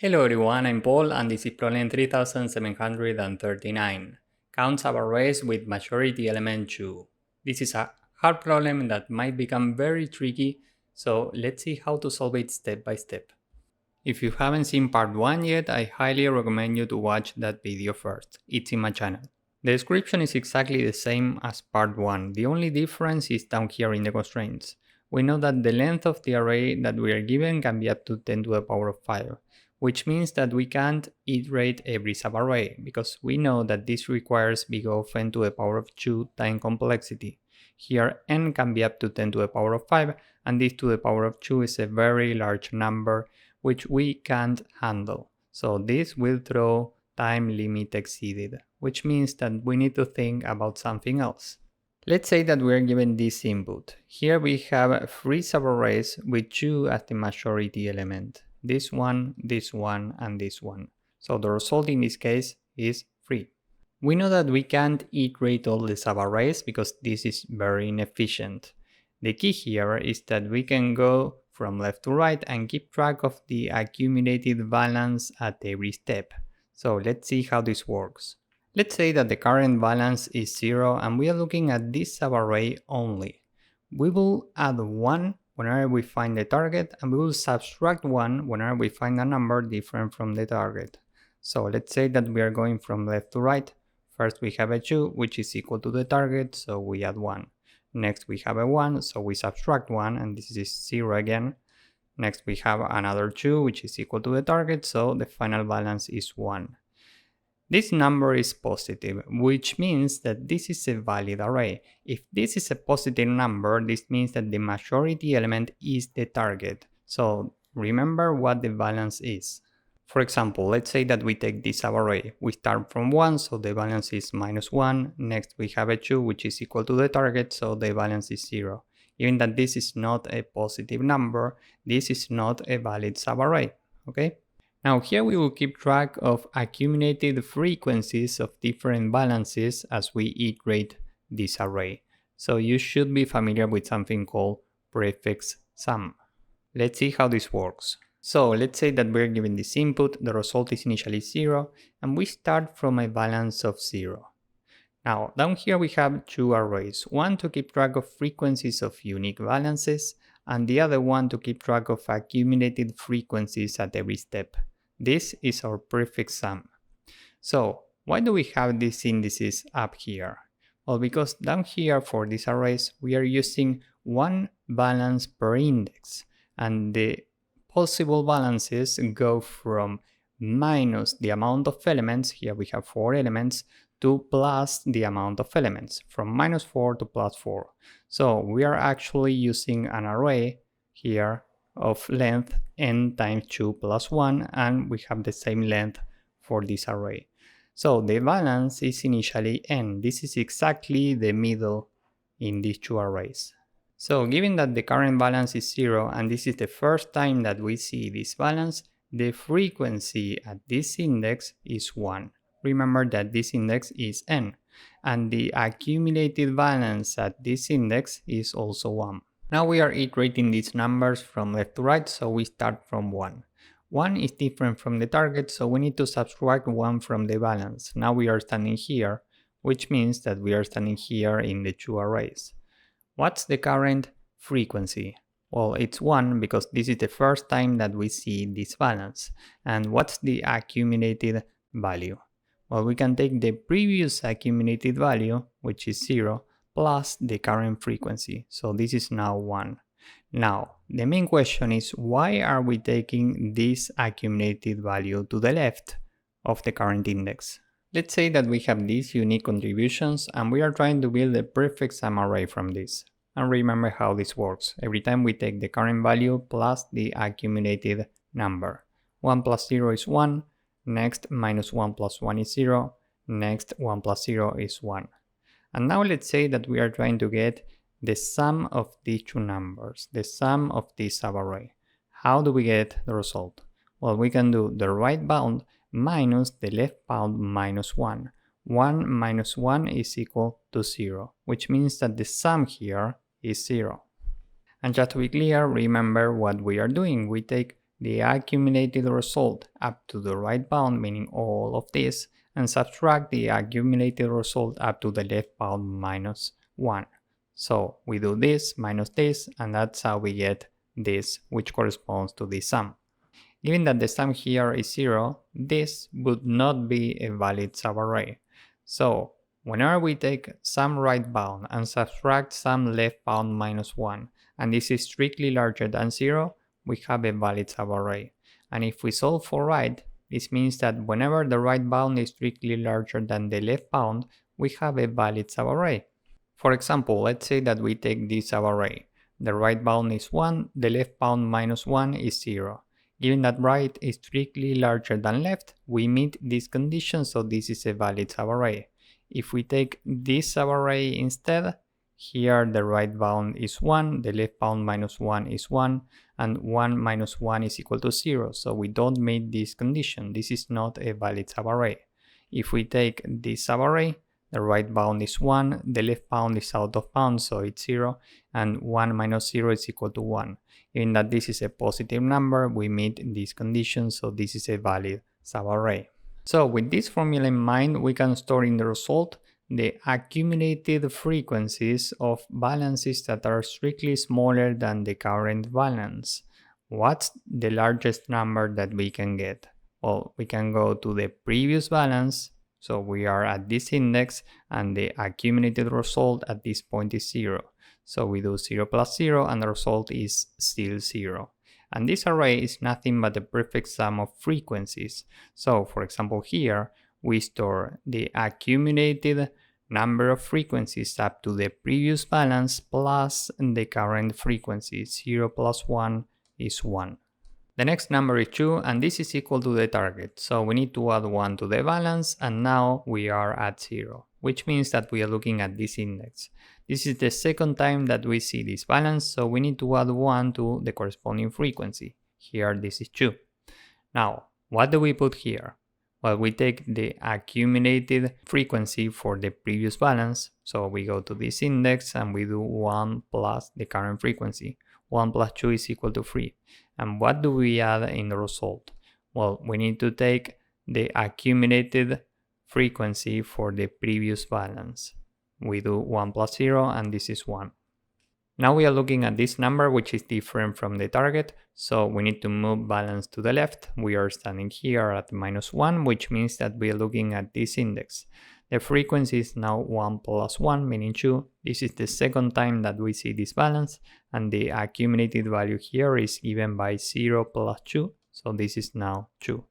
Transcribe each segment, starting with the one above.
Hello everyone, I'm Paul and this is problem 3739. Count subarrays with majority element 2. This is a hard problem that might become very tricky, so let's see how to solve it step by step. If you haven't seen part 1 yet, I highly recommend you to watch that video first. It's in my channel. The description is exactly the same as part 1. The only difference is down here in the constraints. We know that the length of the array that we are given can be up to 10 to the power of 5, which means that we can't iterate every subarray, because we know that this requires big O of n to the power of 2 time complexity. Here n can be up to 10 to the power of 5, and this to the power of 2 is a very large number which we can't handle. So this will throw time limit exceeded, which means that we need to think about something else. Let's say that we are given this input. Here we have 3 subarrays with 2 as the majority element. This one, and this one. So the result in this case is 3. We know that we can't iterate all the subarrays because this is very inefficient. The key here is that we can go from left to right and keep track of the accumulated balance at every step. So let's see how this works. Let's say that the current balance is 0 and we are looking at this subarray only. We will add 1 whenever we find the target, and we will subtract 1 whenever we find a number different from the target. So let's say that we are going from left to right. First we have a 2, which is equal to the target, so we add 1. Next we have a 1, so we subtract 1, and this is 0 again. Next we have another 2, which is equal to the target, so the final balance is 1. This number is positive, which means that this is a valid array. If this is a positive number, this means that the majority element is the target. So remember what the balance is. For example, let's say that we take this subarray. We start from 1, so the balance is -1. Next we have a 2, which is equal to the target, so the balance is 0. Even that this is not a positive number, this is not a valid subarray. Okay? Now here we will keep track of accumulated frequencies of different balances as we iterate this array. So you should be familiar with something called prefix sum. Let's see how this works. So let's say that we're given this input, the result is initially 0, and we start from a balance of 0. Now down here we have 2 arrays, one to keep track of frequencies of unique balances, and the other one to keep track of accumulated frequencies at every step. This is our prefix sum. So why do we have these indices up here? Well, because down here for these arrays we are using one balance per index, and the possible balances go from minus the amount of elements, here we have 4 elements, to plus the amount of elements, from -4 to +4. So we are actually using an array here of length n times 2 plus 1, and we have the same length for this array. So the balance is initially n. This is exactly the middle in these 2 arrays. So given that the current balance is 0 and this is the first time that we see this balance, the frequency at this index is 1. Remember that this index is n, and the accumulated balance at this index is also 1. Now we are iterating these numbers from left to right, so we start from 1. 1 is different from the target, so we need to subtract 1 from the balance. Now we are standing here, which means that we are standing here in the 2 arrays. What's the current frequency? Well, it's 1 because this is the first time that we see this balance. And what's the accumulated value? Well, we can take the previous accumulated value, which is 0, plus the current frequency. So this is now 1. Now, the main question is, why are we taking this accumulated value to the left of the current index? Let's say that we have these unique contributions and we are trying to build a prefix sum array from this. And remember how this works. Every time we take the current value plus the accumulated number. 1 plus 0 is 1. Next, -1 plus 1 is 0. Next, 1 plus 0 is 1. And now let's say that we are trying to get the sum of these 2 numbers, the sum of this subarray. How do we get the result? Well, we can do the right bound minus the left bound minus 1. 1 minus 1 is equal to 0, which means that the sum here is 0. And just to be clear, remember what we are doing. We take the accumulated result up to the right bound, meaning all of this, and subtract the accumulated result up to the left bound minus 1. So we do this minus this, and that's how we get this, which corresponds to the sum. Given that the sum here is 0, this would not be a valid subarray. So whenever we take some right bound and subtract some left bound minus 1, and this is strictly larger than 0, we have a valid subarray. And if we solve for right, this means that whenever the right bound is strictly larger than the left bound, we have a valid subarray. For example, let's say that we take this subarray. The right bound is 1, the left bound minus 1 is 0. Given that right is strictly larger than left, we meet this condition, so this is a valid subarray. If we take this subarray instead, here the right bound is 1, the left bound minus 1 is 1, and 1 minus 1 is equal to 0, so we don't meet this condition. This is not a valid subarray. If we take this subarray, the right bound is 1, the left bound is out of bounds, so it's 0, and 1 minus 0 is equal to 1. Given that this is a positive number, we meet this condition, so this is a valid subarray. So with this formula in mind, we can store in the result the accumulated frequencies of balances that are strictly smaller than the current balance. What's the largest number that we can get? Well, we can go to the previous balance. So we are at this index, and the accumulated result at this point is 0. So we do 0 plus 0, and the result is still 0. And this array is nothing but the perfect sum of frequencies. So for example here, we store the accumulated number of frequencies up to the previous balance plus the current frequency. 0 plus 1 is 1. The next number is 2, and this is equal to the target. So we need to add 1 to the balance, and now we are at 0, which means that we are looking at this index. This is the second time that we see this balance, so we need to add 1 to the corresponding frequency. Here this is 2. Now, what do we put here? Well, we take the accumulated frequency for the previous balance, so we go to this index and we do 1 plus the current frequency. 1 plus 2 is equal to 3. And what do we add in the result? Well, we need to take the accumulated frequency for the previous balance. We do 1 plus 0, and this is 1. Now we are looking at this number, which is different from the target, so we need to move balance to the left. We are standing here at minus 1, which means that we are looking at this index. The frequency is now 1 plus 1, meaning 2. This is the second time that we see this balance, and the accumulated value here is given by 0 plus 2, so this is now 2.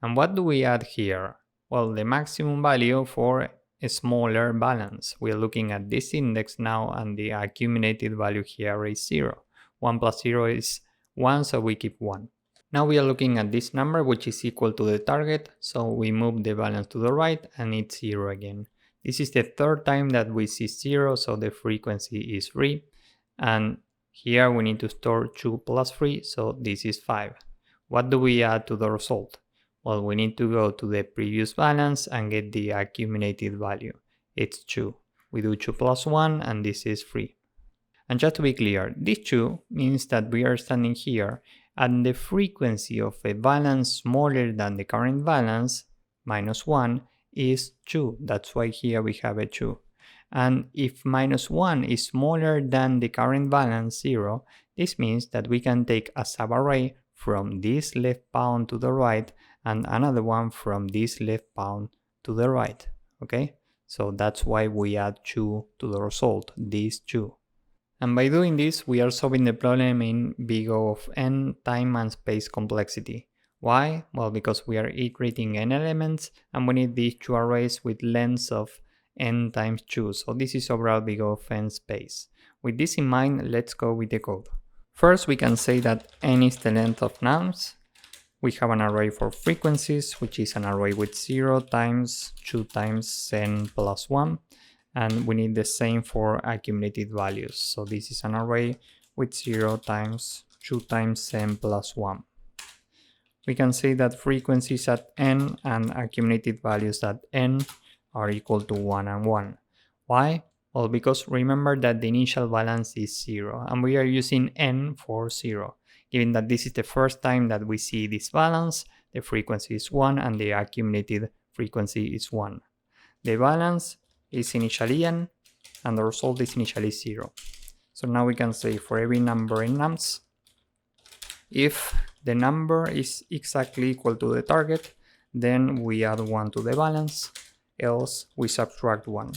And what do we add here? Well, the maximum value for a smaller balance. We are looking at this index now, and the accumulated value here is 0. 1 plus 0 is 1, so we keep 1. Now we are looking at this number, which is equal to the target, so we move the balance to the right, and it's 0 again. This is the third time that we see 0, so the frequency is 3. And here we need to store 2 plus 3, so this is 5. What do we add to the result? Well, we need to go to the previous balance and get the accumulated value. It's 2. We do 2 plus 1, and this is 3. And just to be clear, this 2 means that we are standing here and the frequency of a balance smaller than the current balance, minus 1, is 2. That's why here we have a 2. And if minus 1 is smaller than the current balance, 0, this means that we can take a subarray from this left bound to the right and another one from this left bound to the right. Okay? So that's why we add 2 to the result, these 2. And by doing this, we are solving the problem in big O of n time and space complexity. Why? Well, because we are iterating n elements and we need these 2 arrays with lengths of n times 2. So this is overall big O of n space. With this in mind, let's go with the code. First, we can say that n is the length of nums. We have an array for frequencies, which is an array with 0 times 2 times n plus 1. And we need the same for accumulated values. So this is an array with 0 times 2 times n plus 1. We can say that frequencies at n and accumulated values at n are equal to 1 and 1. Why? Well, because remember that the initial balance is 0 and we are using n for 0. given that this is the first time that we see this balance, the frequency is 1 and the accumulated frequency is 1. The balance is initially n and the result is initially 0. So now we can say for every number in nums, if the number is exactly equal to the target, then we add 1 to the balance, else we subtract 1.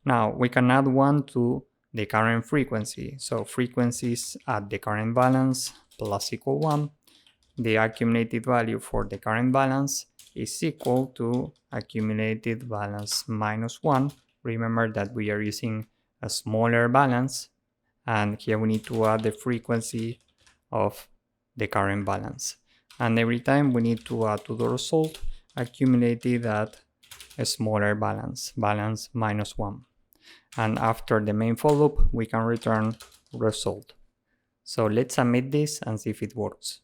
Now we can add 1 to the current frequency. So frequencies at the current balance plus equal 1. The accumulated value for the current balance is equal to accumulated balance minus 1. Remember that we are using a smaller balance, and here we need to add the frequency of the current balance. And every time we need to add to the result accumulated at a smaller balance, balance minus 1. And after the main for loop, we can return result. So let's submit this and see if it works.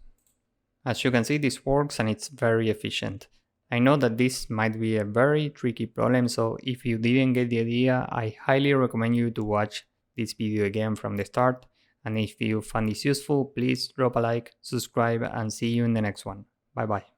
As you can see, this works and it's very efficient. I know that this might be a very tricky problem, so if you didn't get the idea, I highly recommend you to watch this video again from the start. And if you found this useful, please drop a like, subscribe, and see you in the next one. Bye bye.